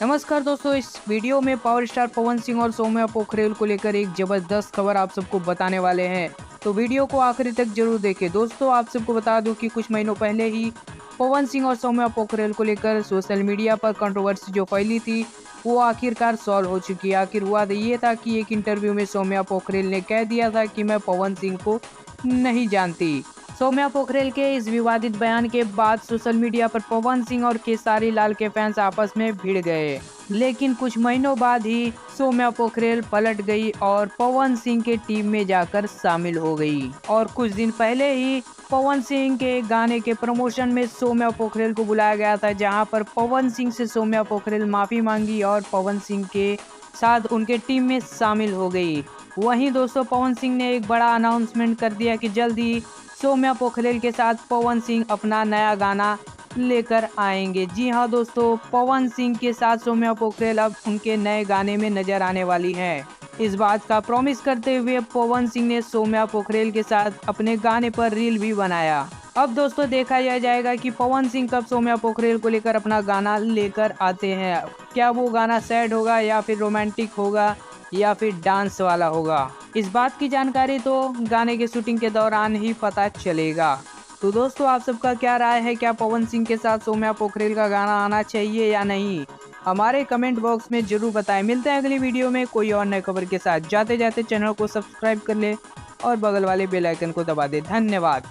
नमस्कार दोस्तों, इस वीडियो में पावर स्टार पवन सिंह और सौम्या पोखरेल को लेकर एक जबरदस्त खबर आप सबको बताने वाले हैं। तो वीडियो को आखिरी तक जरूर देखें। दोस्तों, आप सबको बता दूं कि कुछ महीनों पहले ही पवन सिंह और सौम्या पोखरेल को लेकर सोशल मीडिया पर कंट्रोवर्सी जो फैली थी वो आखिरकार सॉल्व हो चुकी है। आखिर हुआ तो ये था कि एक इंटरव्यू में सौम्या पोखरेल ने कह दिया था कि मैं पवन सिंह को नहीं जानती। सौम्या पोखरेल के इस विवादित बयान के बाद सोशल मीडिया पर पवन सिंह और खेसारी लाल के फैंस आपस में भिड़ गए। लेकिन कुछ महीनों बाद ही सौम्या पोखरेल पलट गई और पवन सिंह के टीम में जाकर शामिल हो गई। और कुछ दिन पहले ही पवन सिंह के गाने के प्रमोशन में सौम्या पोखरेल को बुलाया गया था, जहां पर पवन सिंह से सौम्या पोखरेल माफी मांगी और पवन सिंह के साथ उनके टीम में शामिल हो गई। वहीं दोस्तों, पवन सिंह ने एक बड़ा अनाउंसमेंट कर दिया कि जल्द ही सौम्या पोखरेल के साथ पवन सिंह अपना नया गाना लेकर आएंगे। जी हाँ दोस्तों, पवन सिंह के साथ सौम्या पोखरेल अब उनके नए गाने में नजर आने वाली हैं। इस बात का प्रॉमिस करते हुए पवन सिंह ने सौम्या पोखरेल के साथ अपने गाने पर रील भी बनाया। अब दोस्तों देखा यह जाएगा कि पवन सिंह कब सौम्या पोखरेल को लेकर अपना गाना लेकर आते हैं। क्या वो गाना सैड होगा या फिर रोमांटिक होगा या फिर डांस वाला होगा, इस बात की जानकारी तो गाने के शूटिंग के दौरान ही पता चलेगा। तो दोस्तों, आप सबका क्या राय है? क्या पवन सिंह के साथ सौम्या पोखरेल का गाना आना चाहिए या नहीं? हमारे कमेंट बॉक्स में जरूर बताएं। मिलते हैं अगली वीडियो में कोई और नई खबर के साथ। जाते जाते चैनल को सब्सक्राइब कर ले और बगल वाले बेल आइकन को दबा दे। धन्यवाद।